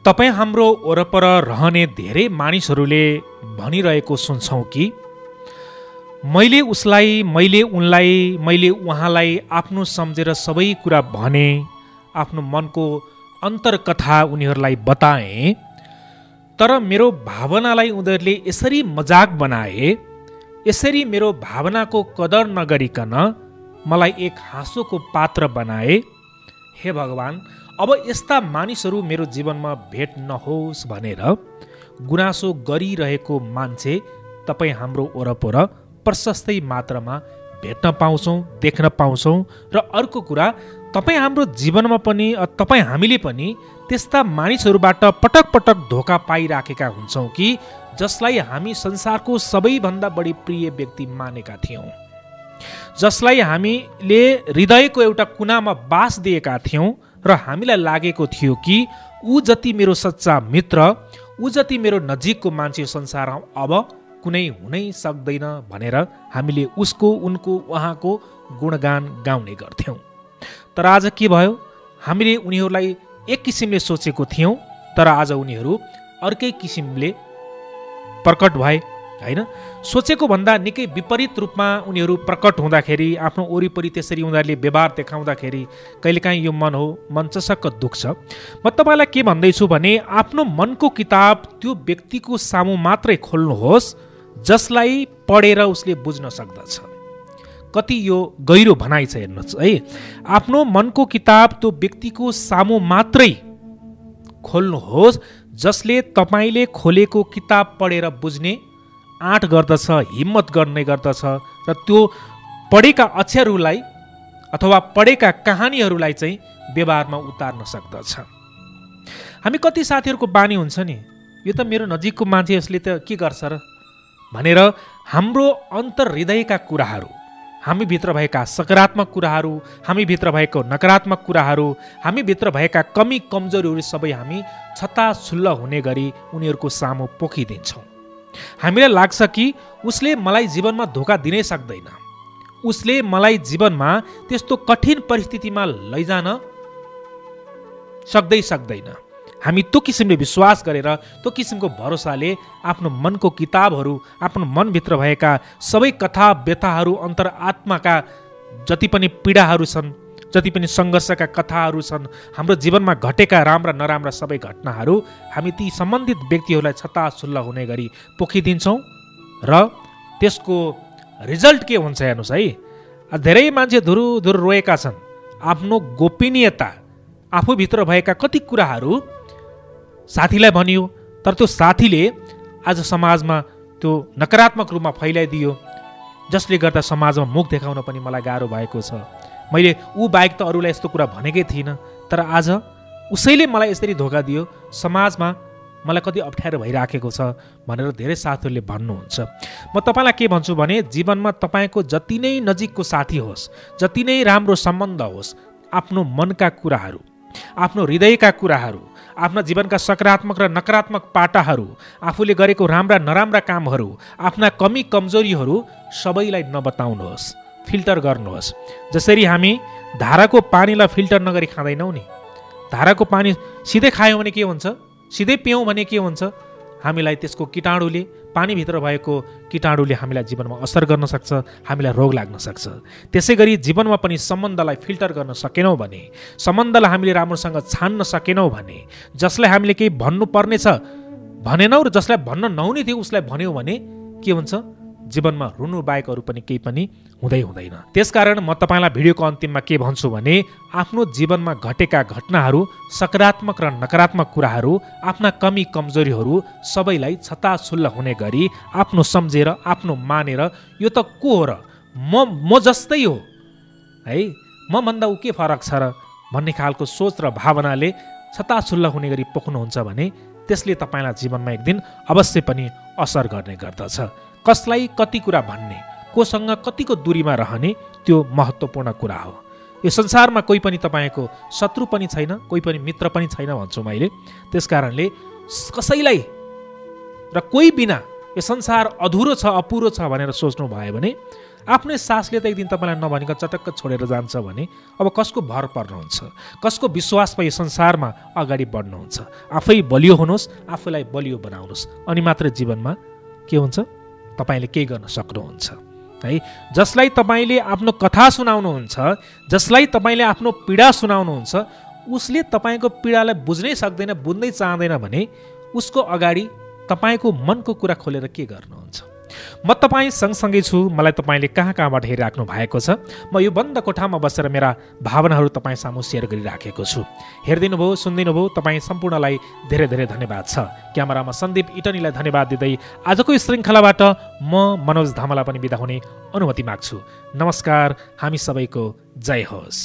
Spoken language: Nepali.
तपाईँ हाम्रो वरपर रहने धेरै मानिसहरूले भनिरहेको सुन्छौँ कि मैले उसलाई, मैले उनलाई, मैले उहाँलाई आफ्नो सम्झेर सबै कुरा भने, आफ्नो मनको अन्तरकथा उनीहरूलाई बताएँ, तर मेरो भावनालाई उनीहरूले यसरी मजाक बनाए, यसरी मेरो भावनाको कदर नगरिकन मलाई एक हाँसोको पात्र बनाए। हे भगवान, अब यस्ता मानिसहरू मेरो जीवनमा भेट नहोस् भनेर गुनासो गरिरहेको मान्छे तपाईँ हाम्रो वरपर प्रशस्तै मात्रामा भेट्न पाउँछौँ, देख्न पाउँछौँ। र अर्को कुरा, तपाईँ हाम्रो जीवनमा पनि, तपाईँ हामीले पनि त्यस्ता मानिसहरूबाट पटक पटक धोका पाइराखेका हुन्छौँ कि जसलाई हामी संसारको सबैभन्दा बढी प्रिय व्यक्ति मानेका थियौँ, जसलाई हामीले हृदयको एउटा कुनामा बास दिएका थियौँ र हामीलाई लागेको थियो कि ऊ जति मेरो सच्चा मित्र, ऊ जति मेरो नजिकको मान्छे संसारमा अब कुनै हुनै सक्दैन भनेर हामीले उसको, उनको, उहाँको गुणगान गाउने गर्थ्यौँ। तर आज के भयो? हामीले उनीहरूलाई एक किसिमले सोचेको थियौँ, तर आज उनीहरू अर्कै किसिमले प्रकट भए, होइन? सोचेको भन्दा निकै विपरीत रूपमा उनीहरू प्रकट हुँदाखेरि, आफ्नो वरिपरि त्यसरी उनीहरूले व्यवहार देखाउँदाखेरि कहिलेकाहीँ यो मन चसक्क दुख्छ। म तपाईँलाई के भन्दैछु भने, आफ्नो मनको किताब त्यो व्यक्तिको सामु मात्रै खोल्नुहोस् जसलाई पढेर उसले बुझ्न सक्दछ। कति यो गहिरो भनाइ छ हेर्नुहोस् है। आफ्नो मनको किताब त्यो व्यक्तिको सामु मात्रै खोल्नुहोस् जसले तपाईँले खोलेको किताब पढेर बुझ्ने आँट गर्दछ, हिम्मत गर्ने गर्दछ र त्यो पढेका अक्षरहरूलाई अथवा पढेका कहानीहरूलाई चाहिँ व्यवहारमा उतार्न सक्दछ। हामी कति साथीहरूको बानी हुन्छ नि, यो त मेरो नजिकको मान्छे, यसले त के गर्छ र भनेर हाम्रो अन्तर हृदयका कुराहरू, हामीभित्र भएका सकारात्मक कुराहरू, हामीभित्र भएको नकारात्मक कुराहरू, हामीभित्र भएका कमी कमजोरीहरू सबै हामी छत्ताछुल्ल हुने गरी उनीहरूको सामु पोखिदिन्छौँ। हामीलाई लाग्छ कि उसले मलाई जीवनमा धोका दिनै सक्दैन, उसले मलाई जीवनमा त्यस्तो कठिन परिस्थितिमा लैजान सक्दैन। हामी त्यो किसिमले विश्वास गरेर, त्यो किसिमको भरोसाले आफ्नो मनको किताबहरू, आफ्नो मनभित्र भएका सबै कथा व्यथाहरू, अन्तरआत्माका जति पनि पीडाहरू छन्, जति पनि सङ्घर्षका कथाहरू छन्, हाम्रो जीवनमा घटेका राम्रा नराम्रा सबै घटनाहरू हामी ती सम्बन्धित व्यक्तिहरूलाई छत्ताछुल्ल हुने गरी पोखिदिन्छौँ। र त्यसको रिजल्ट के हुन्छ हेर्नुहोस् है। धेरै मान्छे धुरुधुरु रोएका छन्। आफ्नो गोपनीयता, आफूभित्र भएका कति कुराहरू साथीलाई भनियो, तर त्यो साथीले आज समाजमा त्यो नकारात्मक रूपमा फैलाइदियो, जसले गर्दा समाजमा मुख देखाउन पनि मलाई गाह्रो भएको छ। मैले ऊ बाहेक त अरूलाई यस्तो कुरा भनेकै थिइनँ, तर आज उसैले मलाई यसरी धोका दियो, समाजमा मलाई कति अप्ठ्यारो भइराखेको छ भनेर धेरै साथीहरूले भन्नुहुन्छ। म तपाईँलाई के भन्छु भने, जीवनमा तपाईँको जति नै नजिकको साथी होस्, जति नै राम्रो सम्बन्ध होस्, आफ्नो मनका कुराहरू, आफ्नो हृदयका कुराहरू, आफ्ना जीवनका सकारात्मक र नकारात्मक पाटाहरू, आफूले गरेको राम्रा नराम्रा कामहरू, आफ्ना कमी कमजोरीहरू सबैलाई नबताउनुहोस्, फिल्टर गर्नुहोस्। जसरी हामी धाराको पानीलाई फिल्टर नगरी खाँदैनौँ नि, धाराको पानी सिधै खायौँ भने के हुन्छ, सिधै पियौँ भने के हुन्छ, हामीलाई त्यसको कीटाणुले, पानीभित्र भएको कीटाणुले हामीलाई जीवनमा असर गर्न सक्छ, हामीलाई रोग लाग्न सक्छ। त्यसै गरी जीवनमा पनि सम्बन्धलाई फिल्टर गर्न सकेनौँ भने, सम्बन्धलाई हामीले राम्रोसँग छान्न सकेनौँ भने, जसलाई हामीले केही भन्नुपर्ने छ भनेनौँ र जसलाई भन्न नहुने थियो उसलाई भन्यौँ भने के हुन्छ, जीवनमा रुनु बाहेक अरू पनि केही पनि हुँदैन। त्यसकारण म तपाईँलाई भिडियोको अन्तिममा के भन्छु भने, आफ्नो जीवनमा घटेका घटनाहरू, सकारात्मक र नकारात्मक कुराहरू, आफ्ना कमी कमजोरीहरू सबैलाई छत्ताछुल्ल हुने गरी आफ्नो सम्झेर, आफ्नो मानेर, यो त को हो र, म जस्तै हो है, म भन्दा ऊ के फरक छ र भन्ने खालको सोच र भावनाले छत्ताछुल्ल हुने गरी पोख्नुहुन्छ भने त्यसले तपाईँलाई जीवनमा एक दिन अवश्य पनि असर गर्ने गर्दछ। कसलाई कति कुरा भन्ने, कोसँग कतिको दूरीमा रहने, त्यो महत्त्वपूर्ण कुरा हो। यो संसारमा कोही पनि तपाईँको शत्रु पनि छैन, कोही पनि मित्र पनि छैन भन्छु मैले। त्यसकारणले कसैलाई र कोही बिना यो संसार अधुरो छ, अपुरो छ भनेर सोच्नु भयो भने, आफ्नै सासले त एक दिन तपाईँलाई नभनिकन चटक्क छोडेर जान्छ भने अब कसको भर पर्नुहुन्छ, कसको विश्वासमा यो संसारमा अगाडि बढ्नुहुन्छ? आफै बलियो हुनुहोस्, आफूलाई बलियो बनाउनुहोस्, अनि मात्र जीवनमा के हुन्छ, तपाईँले केही गर्न सक्नुहुन्छ है। जसलाई तपाईँले आफ्नो कथा सुनाउनुहुन्छ, जसलाई तपाईँले आफ्नो पीडा सुनाउनुहुन्छ, उसले तपाईँको पीडालाई बुझ्नै सक्दैन, बुझ्नै चाहँदैन भने उसको अगाडि तपाईँको मनको कुरा खोलेर के गर्नुहुन्छ? म तपाईँ सँगसँगै छु, मलाई तपाईँले कहाँ कहाँबाट हेरिराख्नु भएको छ। म यो बन्द कोठामा बसेर मेरा भावनाहरू तपाईँ सामु सेयर गरिराखेको छु। हेरिदिनु भयो, सुनिदिनु भयो, तपाईँ सम्पूर्णलाई धेरै धेरै धन्यवाद छ। क्यामेरामा सन्दीप इटनीलाई धन्यवाद दिँदै आजको श्रृङ्खलाबाट म मनोज धामला पनि बिदा हुने अनुमति माग्छु। नमस्कार, हामी सबैको जय होस्।